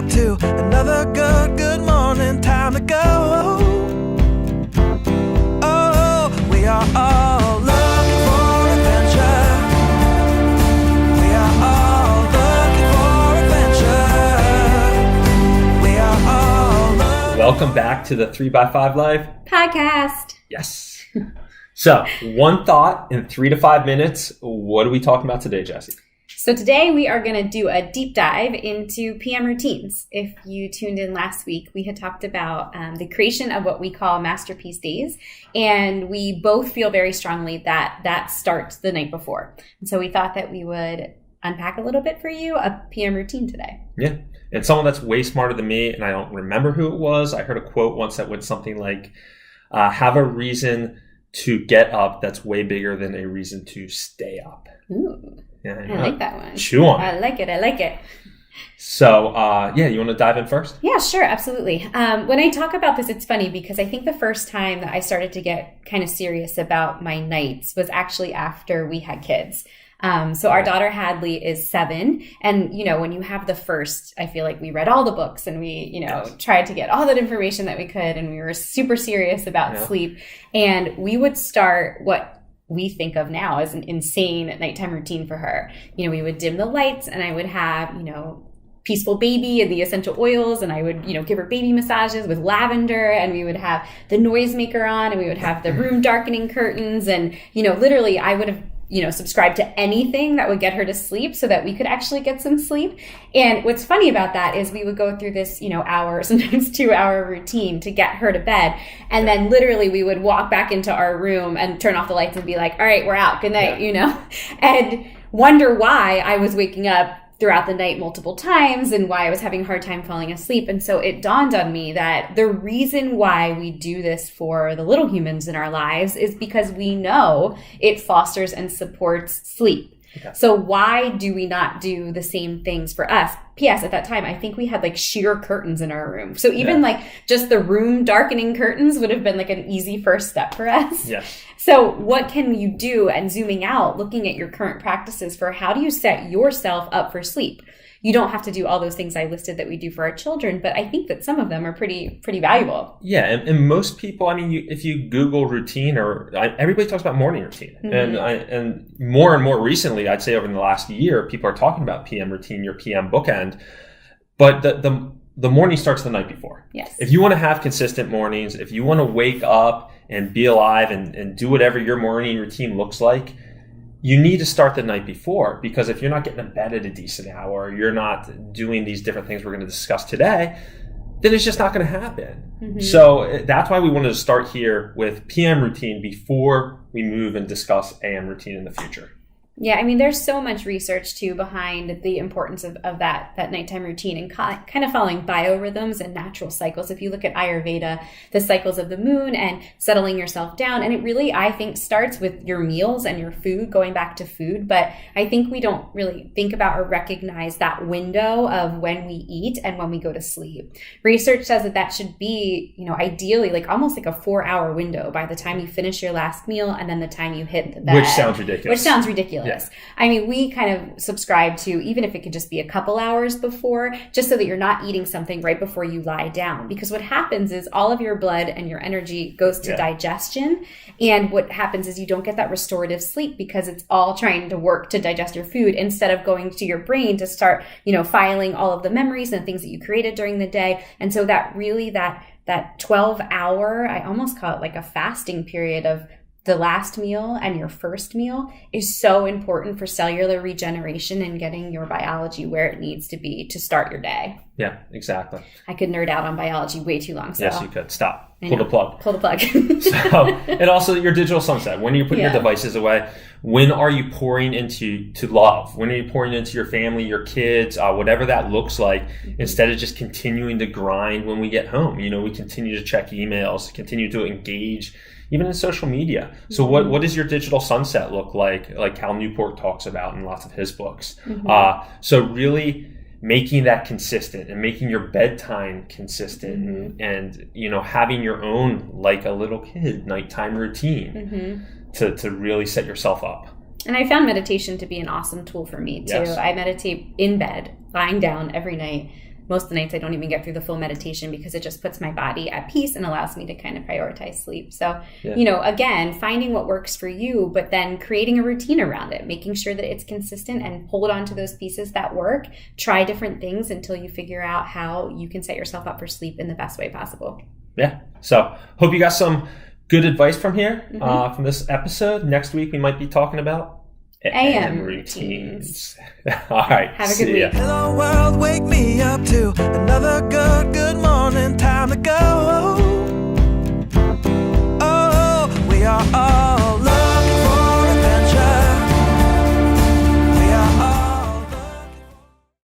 up to another good morning. Time to go. Oh, we are all looking for adventure. We are all looking for adventure. We are all Welcome back to the 3x5 Life podcast. Yes. So, one thought in 3 to 5 minutes. What are we talking about today, Jessie? So today we are going to do a deep dive into PM routines. If you tuned in last week, we had talked about the creation of what we call masterpiece days. And we both feel very strongly that that starts the night before. And so we thought that we would unpack a little bit for you a PM routine today. Yeah. And someone that's way smarter than me, and I don't remember who it was. I heard a quote once that went something like, have a reason to get up that's way bigger than a reason to stay up. Ooh. Yeah, I like that one. Chew on it. I like it. So, you want to dive in first? Yeah, sure. Absolutely. When I talk about this, it's funny because I think the first time that I started to get kind of serious about my nights was actually after we had kids. So our daughter Hadley is 7. And, when you have the first, I feel like we read all the books and we, tried to get all that information that we could. And we were super serious about sleep. And we would start what we think of now as an insane nighttime routine for her. We would dim the lights and I would have, Peaceful Baby and the essential oils, and I would, give her baby massages with lavender, and we would have the noisemaker on, and we would have the room darkening curtains, and, literally I would have, subscribe to anything that would get her to sleep so that we could actually get some sleep. And what's funny about that is we would go through this, hour, sometimes 2-hour routine to get her to bed. And then literally we would walk back into our room and turn off the lights and be like, all right, we're out. Good night, and wonder why I was waking up throughout the night multiple times and why I was having a hard time falling asleep. And so it dawned on me that the reason why we do this for the little humans in our lives is because we know it fosters and supports sleep. Okay. So why do we not do the same things for us? P.S. At that time, I think we had like sheer curtains in our room. So even like just the room darkening curtains would have been like an easy first step for us. Yeah. So what can you do? And zooming out, looking at your current practices for how do you set yourself up for sleep? You don't have to do all those things I listed that we do for our children, but I think that some of them are pretty valuable. Yeah, and most people, if you Google routine, everybody talks about morning routine, mm-hmm. and more recently, I'd say over the last year, people are talking about PM routine, your PM bookend, but the morning starts the night before. Yes. If you want to have consistent mornings, if you want to wake up and be alive and do whatever your morning routine looks like, you need to start the night before, because if you're not getting to bed at a decent hour, you're not doing these different things we're going to discuss today, then it's just not going to happen. Mm-hmm. So that's why we wanted to start here with PM routine before we move and discuss AM routine in the future. Yeah, there's so much research too behind the importance of that nighttime routine and kind of following biorhythms and natural cycles. If you look at Ayurveda, the cycles of the moon and settling yourself down, and it really, I think, starts with your meals and your food, going back to food. But I think we don't really think about or recognize that window of when we eat and when we go to sleep. Research says that should be, ideally like almost like a 4-hour window by the time you finish your last meal and then the time you hit the bed. Which sounds ridiculous. Yeah. We kind of subscribe to, even if it could just be a couple hours before, just so that you're not eating something right before you lie down. Because what happens is all of your blood and your energy goes to digestion. And what happens is you don't get that restorative sleep because it's all trying to work to digest your food instead of going to your brain to start, filing all of the memories and things that you created during the day. And so that 12-hour, I almost call it like a fasting period of the last meal and your first meal is so important for cellular regeneration and getting your biology where it needs to be to start your day. Yeah, exactly. I could nerd out on biology way too long. So. Yes, you could. Stop. Pull the plug. So, and also your digital sunset. When are you putting your devices away? When are you pouring into love? When are you pouring into your family, your kids, whatever that looks like, instead of just continuing to grind when we get home? We continue to check emails, continue to engage even in social media. So what does your digital sunset look like Cal Newport talks about in lots of his books? Mm-hmm. So really making that consistent and making your bedtime consistent and having your own, like a little kid, nighttime routine to really set yourself up. And I found meditation to be an awesome tool for me too. Yes. I meditate in bed, lying down every night. most of the nights I don't even get through the full meditation because it just puts my body at peace and allows me to kind of prioritize sleep. So, again, finding what works for you, but then creating a routine around it, making sure that it's consistent and hold on to those pieces that work. Try different things until you figure out how you can set yourself up for sleep in the best way possible. Yeah. So hope you got some good advice from here, from this episode. Next week, we might be talking about AM routines. All right. Have a good week. Hello world, wake me up to another good morning.